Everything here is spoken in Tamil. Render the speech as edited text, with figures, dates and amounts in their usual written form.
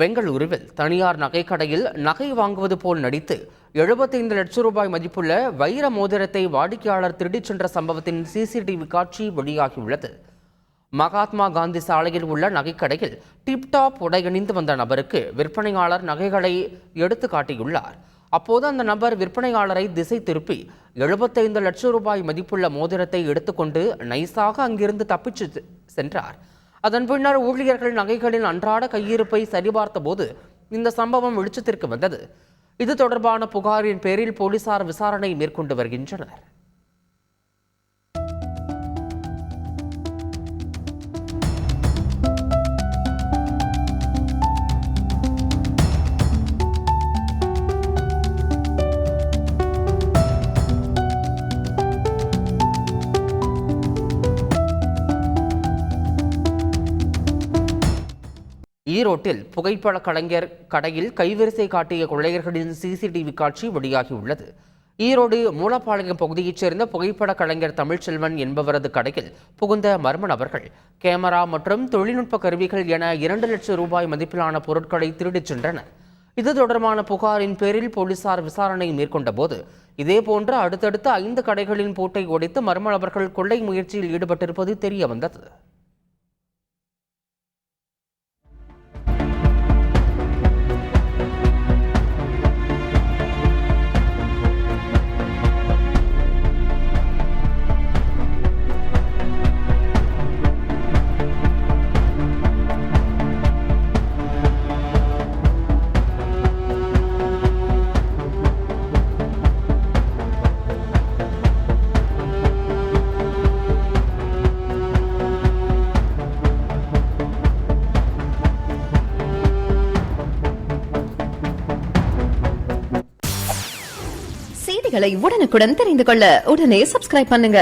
பெங்களூருவில் தனியார் நகைக்கடையில் நகை வாங்குவது போல் நடித்து 75 லட்சம் ரூபாய் மதிப்புள்ள வைர மோதிரத்தை வாடிக்கையாளர் திருடிச் சென்ற சம்பவத்தின் சிசிடிவி காட்சி வெளியாகியுள்ளது. மகாத்மா காந்தி சாலையில் உள்ள நகைக்கடையில் டிப்டாப் உடையணிந்து வந்த நபருக்கு விற்பனையாளர் நகைகளை எடுத்து காட்டியுள்ளார். அப்போது அந்த நபர் விற்பனையாளரை திசை திருப்பி 75 லட்சம் ரூபாய் மதிப்புள்ள மோதிரத்தை எடுத்துக்கொண்டு நைஸாக அங்கிருந்து தப்பிச்சு சென்றார். அதன் பின்னர் ஊழியர்கள் நகைகளின் அன்றாட கையிருப்பை சரிபார்த்த போது இந்த சம்பவம் வெளிச்சத்திற்கு வந்தது. இது தொடர்பான புகாரின் பேரில் போலீசார் விசாரணை மேற்கொண்டு வருகின்றனர். ஈரோட்டில் புகைப்பட கலைஞர் கடையில் கைவரிசை காட்டிய கொள்ளையர்களின் சிசிடிவி காட்சி வெளியாகியுள்ளது. ஈரோடு மூலப்பாளையம் பகுதியைச் சேர்ந்த புகைப்பட கலைஞர் தமிழ்ச்செல்வன் என்பவரது கடையில் புகுந்த மர்ம நபர்கள் கேமரா மற்றும் தொழில்நுட்ப கருவிகள் என 2 லட்சம் ரூபாய் மதிப்பிலான பொருட்களை திருடிச் சென்றனர். இது தொடர்பான புகாரின் பேரில் போலீசார் விசாரணை மேற்கொண்ட போது இதேபோன்று அடுத்தடுத்த 5 கடைகளின் பூட்டை உடைத்து மர்ம நபர்கள் கொள்ளை முயற்சியில் ஈடுபட்டிருப்பது தெரிய வந்தது. செய்திகளை உடனுக்குடன் தெரிந்து கொள்ள உடனே சப்ஸ்கிரைப் பண்ணுங்க.